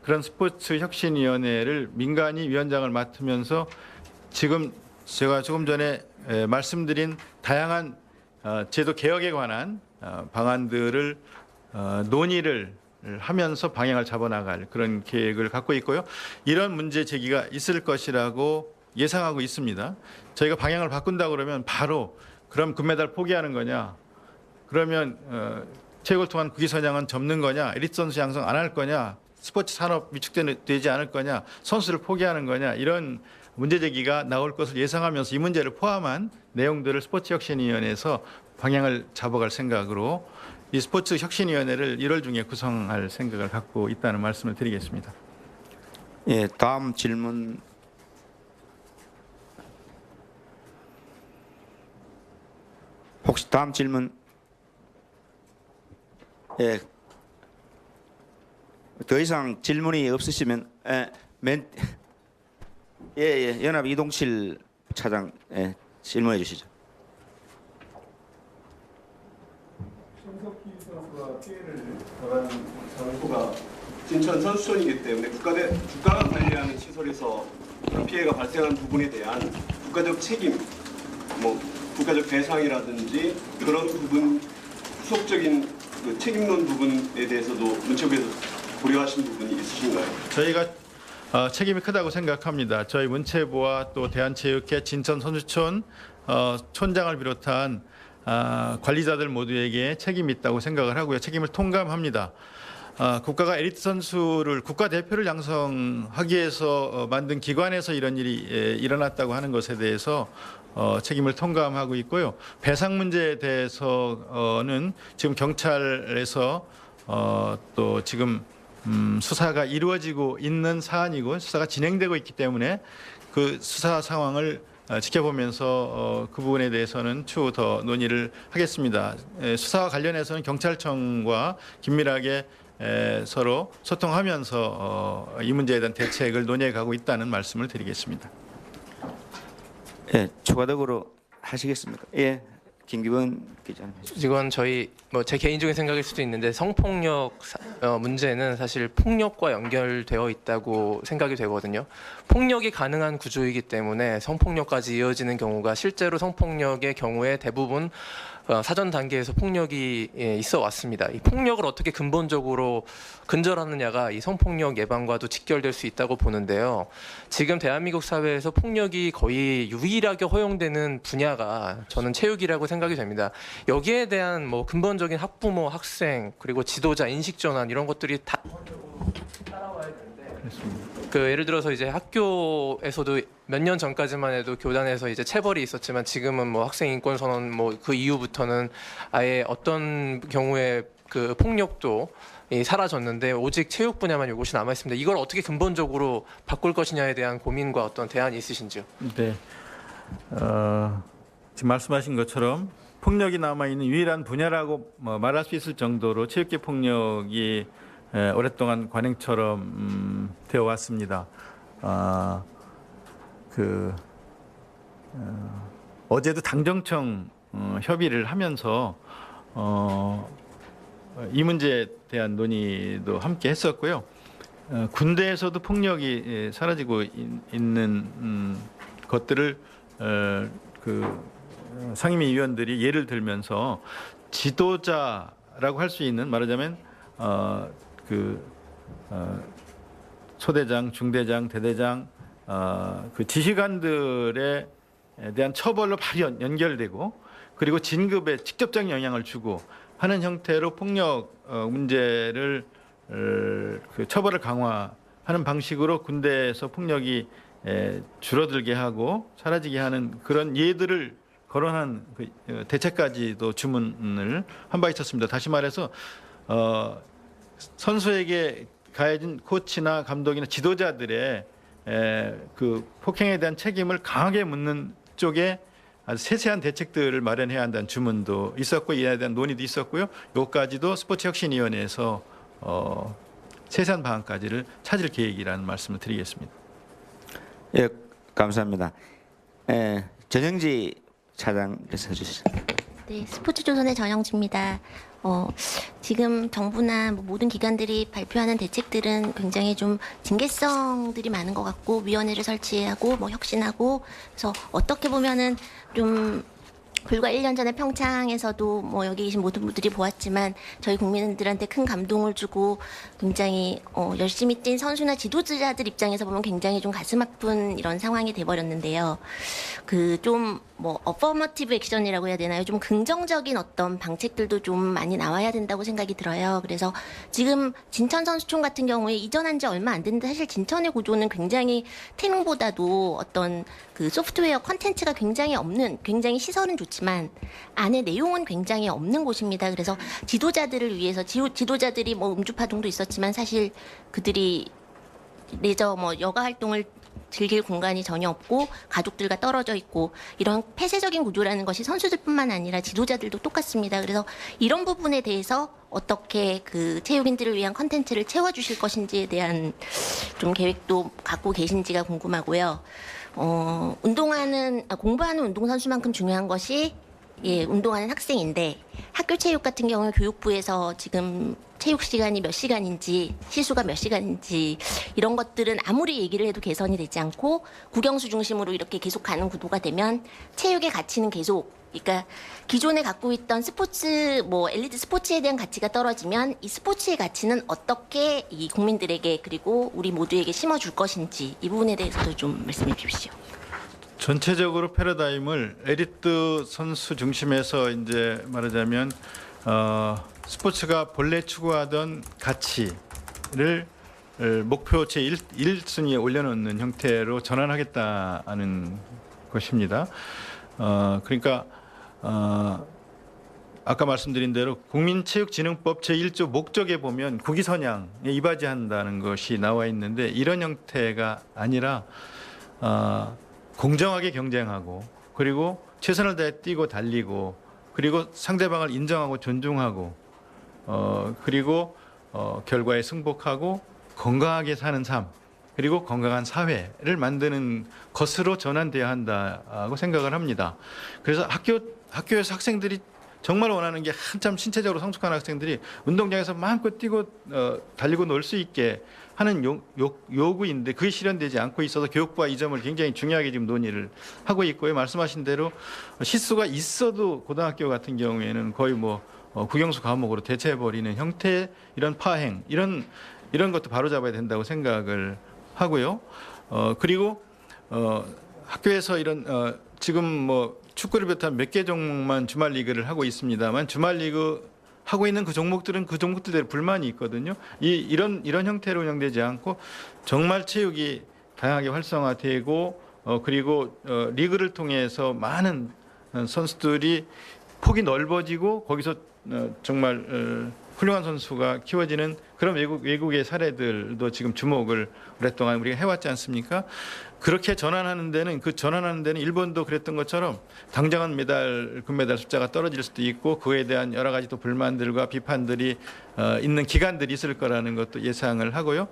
그런 스포츠 혁신위원회를 민간이 위원장을 맡으면서 지금 제가 조금 전에 말씀드린 다양한 제도 개혁에 관한 방안들을 논의를 하면서 방향을 잡아나갈 그런 계획을 갖고 있고요. 이런 문제 제기가 있을 것이라고 예상하고 있습니다. 저희가 방향을 바꾼다 그러면 바로 그럼 금메달 포기하는 거냐? 그러면 체육을 통한 국위 선양은 접는 거냐? 에리트 선수 양성 안 할 거냐? 스포츠 산업 위축되지 않을 거냐? 선수를 포기하는 거냐? 이런 문제 제기가 나올 것을 예상하면서 이 문제를 포함한 내용들을 스포츠 혁신위원회에서 방향을 잡아갈 생각으로 이 스포츠 혁신위원회를 1월 중에 구성할 생각을 갖고 있다는 말씀을 드리겠습니다. 예, 다음 질문. 혹시 다음 질문? 예. 더 이상 질문이 없으시면 연합 이동실 차장 질문해 주시죠. 손석희 선수가 피해를 당한 장소가 진천 선수촌이기 때문에 국가가 관리하는 시설에서 그런 피해가 발생한 부분에 대한 국가적 책임, 국가적 배상이라든지 그런 부분, 후속적인 그 책임론 부분에 대해서도 문체부에서 고려하신 부분이 있으신가요? 저희가 책임이 크다고 생각합니다. 저희 문체부와 또 대한체육회 진천 선수촌 촌장을 비롯한 관리자들 모두에게 책임이 있다고 생각을 하고요. 책임을 통감합니다. 국가가 에리트 선수를 국가대표를 양성하기 위해서 만든 기관에서 이런 일이 일어났다고 하는 것에 대해서 책임을 통감하고 있고요. 배상 문제에 대해서는 지금 경찰에서 또 지금 수사가 이루어지고 있는 사안이고 수사가 진행되고 있기 때문에 그 수사 상황을 지켜보면서 그 부분에 대해서는 추후 더 논의를 하겠습니다. 수사와 관련해서는 경찰청과 긴밀하게 서로 소통하면서 이 문제에 대한 대책을 논의해 가고 있다는 말씀을 드리겠습니다. 예, 추가적으로 하시겠습니까? 예, 김기범 기자님. 이건 저희 제 개인적인 생각일 수도 있는데 성폭력 문제는 사실 폭력과 연결되어 있다고 생각이 되거든요. 폭력이 가능한 구조이기 때문에 성폭력까지 이어지는 경우가 실제로 성폭력의 경우에 대부분 사전 단계에서 폭력이 있어 왔습니다. 이 폭력을 어떻게 근본적으로 근절하느냐가 이 성폭력 예방과도 직결될 수 있다고 보는데요. 지금 대한민국 사회에서 폭력이 거의 유일하게 허용되는 분야가 저는 체육이라고 생각이 됩니다. 여기에 대한 근본적인 학부모, 학생, 그리고 지도자 인식 전환 이런 것들이 다 따라와야 되는데. 예를 들어서 이제 학교에서도 몇 년 전까지만 해도 교단에서 이제 체벌이 있었지만 지금은 학생 인권 선언 그 이후부터는 아예 어떤 경우에 그 폭력도 사라졌는데 오직 체육 분야만 이것이 남아 있습니다. 이걸 어떻게 근본적으로 바꿀 것이냐에 대한 고민과 어떤 대안이 있으신지요? 네. 지금 말씀하신 것처럼 폭력이 남아 있는 유일한 분야라고 말할 수 있을 정도로 체육계 폭력이 오랫동안 관행처럼 되어 왔습니다. 어제도 당정청 협의를 하면서 이 문제에 대한 논의도 함께 했었고요. 군대에서도 폭력이 사라지고 있는 것들을 상임위원들이 예를 들면서 지도자라고 할 수 있는 말하자면 소대장, 중대장, 대대장 그 지휘관들에 대한 처벌로 바로 연결되고 그리고 진급에 직접적인 영향을 주고 하는 형태로 폭력 문제를 처벌을 강화하는 방식으로 군대에서 폭력이 줄어들게 하고 사라지게 하는 그런 예들을 거론한 대책까지도 주문을 한 바 있었습니다. 다시 말해서 선수에게 가해진 코치나 감독이나 지도자들의 그 폭행에 대한 책임을 강하게 묻는 쪽에 아주 세세한 대책들을 마련해야 한다는 주문도 있었고 이에 대한 논의도 있었고요. 이것까지도 스포츠혁신위원회에서 세세한 방안까지를 찾을 계획이라는 말씀을 드리겠습니다. 예, 감사합니다. 전영지 차장께서 해주시죠. 네, 스포츠조선의 전영지입니다. 지금 정부나 뭐 모든 기관들이 발표하는 대책들은 굉장히 좀 징계성들이 많은 것 같고 위원회를 설치하고 뭐 혁신하고 그래서 어떻게 보면은 좀 불과 1년 전에 평창에서도 뭐 여기 계신 모든 분들이 보았지만 저희 국민들한테 큰 감동을 주고 굉장히 열심히 뛴 선수나 지도자들 입장에서 보면 굉장히 좀 가슴 아픈 이런 상황이 돼버렸는데요. 그 좀 뭐 어퍼머티브 액션이라고 해야 되나요? 좀 긍정적인 어떤 방책들도 좀 많이 나와야 된다고 생각이 들어요. 그래서 지금 진천 선수촌 같은 경우에 이전한 지 얼마 안 됐는데 사실 진천의 구조는 굉장히 태릉보다도 어떤 그 소프트웨어 컨텐츠가 굉장히 없는 굉장히 시설은 좋지만 안에 내용은 굉장히 없는 곳입니다. 그래서 지도자들을 위해서 지도자들이 뭐 음주파동도 있었지만 사실 그들이 레저 뭐 여가 활동을 즐길 공간이 전혀 없고 가족들과 떨어져 있고 이런 폐쇄적인 구조라는 것이 선수들뿐만 아니라 지도자들도 똑같습니다. 그래서 이런 부분에 대해서 어떻게 그 체육인들을 위한 컨텐츠를 채워주실 것인지에 대한 좀 계획도 갖고 계신지가 궁금하고요. 공부하는 운동선수만큼 중요한 것이 운동하는 학생인데 학교 체육 같은 경우는 교육부에서 지금 체육 시간이 몇 시간인지 시수가 몇 시간인지 이런 것들은 아무리 얘기를 해도 개선이 되지 않고 국영수 중심으로 이렇게 계속 가는 구도가 되면 체육의 가치는 계속 그러니까 기존에 갖고 있던 스포츠 뭐 엘리트 스포츠에 대한 가치가 떨어지면 이 스포츠의 가치는 어떻게 이 국민들에게 그리고 우리 모두에게 심어줄 것인지 이 부분에 대해서도 좀 말씀해 주십시오. 전체적으로 패러다임을 엘리트 선수 중심에서 이제 말하자면 스포츠가 본래 추구하던 가치를 목표치 1순위에 올려놓는 형태로 전환하겠다는 것입니다. 그러니까 아까 말씀드린 대로 국민체육진흥법 제1조 목적에 보면 국위선양에 이바지한다는 것이 나와 있는데 이런 형태가 아니라 공정하게 경쟁하고 그리고 최선을 다해 뛰고 달리고 그리고 상대방을 인정하고 존중하고 그리고 결과에 승복하고 건강하게 사는 삶 그리고 건강한 사회를 만드는 것으로 전환돼야 한다고 생각을 합니다. 그래서 학교에서 학생들이 정말 원하는 게 한참 신체적으로 성숙한 학생들이 운동장에서 마음껏 뛰고 달리고 놀 수 있게 하는 요구인데 그게 실현되지 않고 있어서 교육부와 이 점을 굉장히 중요하게 지금 논의를 하고 있고요. 말씀하신 대로 시수가 있어도 고등학교 같은 경우에는 거의 뭐 국영수 과목으로 대체해버리는 형태의 이런 파행 이런 것도 바로잡아야 된다고 생각을 하고요. 그리고 학교에서 이런 지금 뭐 축구를 비롯한 몇 개 종목만 주말 리그를 하고 있습니다만 주말 리그 하고 있는 그 종목들은 그 종목들대로 불만이 있거든요. 이런 형태로 운영되지 않고 정말 체육이 다양하게 활성화되고 그리고 리그를 통해서 많은 선수들이 폭이 넓어지고 거기서 정말 훌륭한 선수가 키워지는 그런 외국의 사례들도 지금 주목을 오랫동안 우리가 해왔지 않습니까? 그렇게 전환하는 데는 일본도 그랬던 것처럼 당장은 금메달 숫자가 떨어질 수도 있고 그에 대한 여러 가지 또 불만들과 비판들이 있는 기간들이 있을 거라는 것도 예상을 하고요.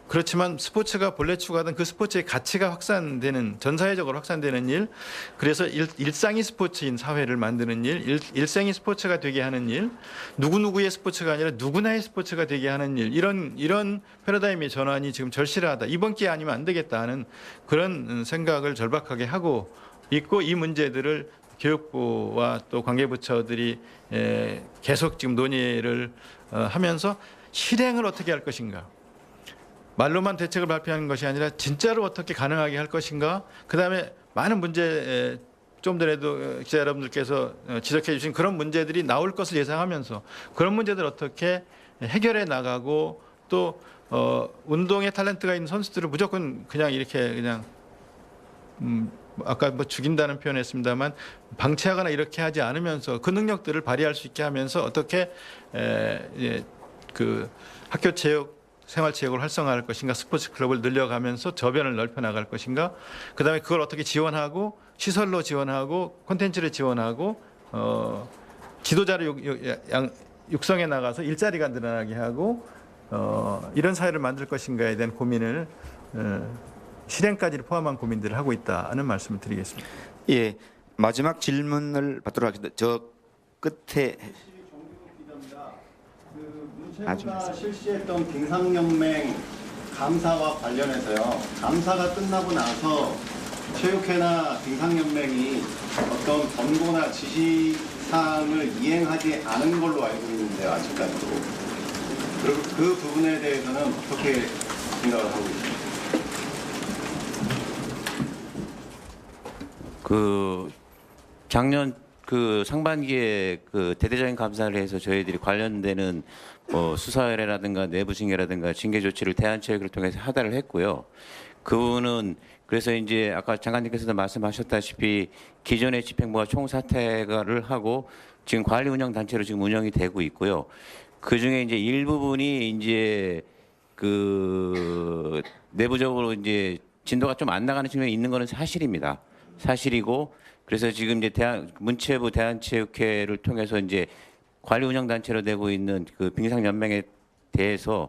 그렇지만 스포츠가 본래 추구하던 그 스포츠의 가치가 확산되는 전사회적으로 확산되는 일, 그래서 일상이 스포츠인 사회를 만드는 일, 일생이 스포츠가 되게 하는 일, 누구누구의 스포츠가 아니라 누구나의 스포츠가 되게 하는 일, 이런 패러다임의 전환이 지금 절실하다. 이번 기회 아니면 안 되겠다 하는 그런 생각을 절박하게 하고 있고 이 문제들을 교육부와 또 관계부처들이 계속 지금 논의를 하면서 실행을 어떻게 할 것인가. 말로만 대책을 발표하는 것이 아니라 진짜로 어떻게 가능하게 할 것인가. 그다음에 많은 문제 좀 전에도 기자 여러분들께서 지적해 주신 그런 문제들이 나올 것을 예상하면서 그런 문제들 어떻게 해결해 나가고 또 운동에 탤런트가 있는 선수들을 무조건 그냥 이렇게 그냥 아까 뭐 죽인다는 표현했습니다만 방치하거나 이렇게 하지 않으면서 그 능력들을 발휘할 수 있게 하면서 어떻게 그 학교 체육 생활체육을 활성화할 것인가, 스포츠 클럽을 늘려가면서 저변을 넓혀 나갈 것인가, 그다음에 그걸 어떻게 지원하고 시설로 지원하고 콘텐츠를 지원하고 지도자를 육성해 나가서 일자리가 늘어나게 하고 이런 사회를 만들 것인가에 대한 고민을 실행까지를 포함한 고민들을 하고 있다는 말씀을 드리겠습니다. 예, 마지막 질문을 받도록 하겠습니다. 저 끝에 문체부가 실시했던 빙상연맹 감사와 관련해서요. 감사가 끝나고 나서 체육회나 빙상연맹이 어떤 권고나 지시사항을 이행하지 않은 걸로 알고 있는데요. 아직까지도. 그리고 그 부분에 대해서는 어떻게 생각을 하고 있습니까? 그 작년 그 상반기에 그 대대적인 감사를 해서 저희들이 관련되는 뭐 수사의뢰라든가 내부 징계라든가 징계 조치를 대한체육을 통해서 하달을 했고요. 그분은 그래서 이제 아까 장관님께서도 말씀하셨다시피 기존의 집행부가 총사퇴를 하고 지금 관리 운영 단체로 지금 운영이 되고 있고요. 그 중에 이제 일부분이 이제 그 내부적으로 이제 진도가 좀 안 나가는 측면이 있는 거는 사실입니다. 사실이고 그래서 지금 이제 문체부 대한체육회를 통해서 이제 관리 운영 단체로 되고 있는 그 빙상연맹에 대해서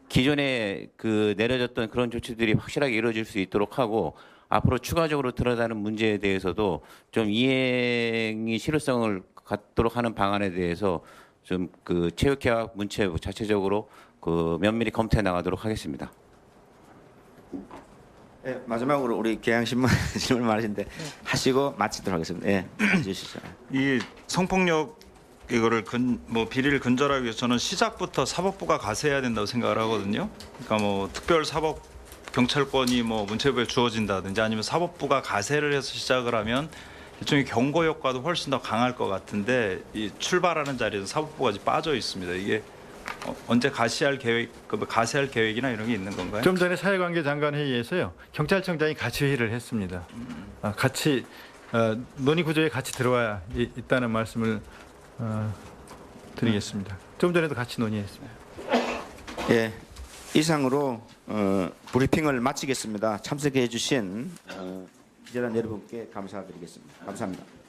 기존에 그 내려졌던 그런 조치들이 확실하게 이루어질 수 있도록 하고 앞으로 추가적으로 드러나는 문제에 대해서도 좀 이행이 실효성을 갖도록 하는 방안에 대해서 좀 그 체육회와 문체부 자체적으로 그 면밀히 검토해 나가도록 하겠습니다. 예, 마지막으로 우리 경향신문 질문 말하신데 하시고 마치도록 하겠습니다. 예, 해주시죠. 이 성폭력 이거를 뭐 비리를 근절하기 위해서 저는 시작부터 사법부가 가세해야 된다고 생각을 하거든요. 그러니까 뭐 특별 사법 경찰권이 뭐 문체부에 주어진다든지 아니면 사법부가 가세를 해서 시작을 하면 일종의 경고 효과도 훨씬 더 강할 것 같은데 이 출발하는 자리에서 사법부가 지금 빠져 있습니다. 이게 언제 가세할 계획이나 이런 게 있는 건가요? 좀 전에 사회관계 장관 회의에서요. 경찰청장이 같이 회의를 했습니다. 같이 논의 구조에 같이 들어와야 있다는 말씀을 드리겠습니다. 좀 전에도 같이 논의했습니다. 예, 이상으로 브리핑을 마치겠습니다. 참석해 주신 기자단 여러분께 감사드리겠습니다. 감사합니다.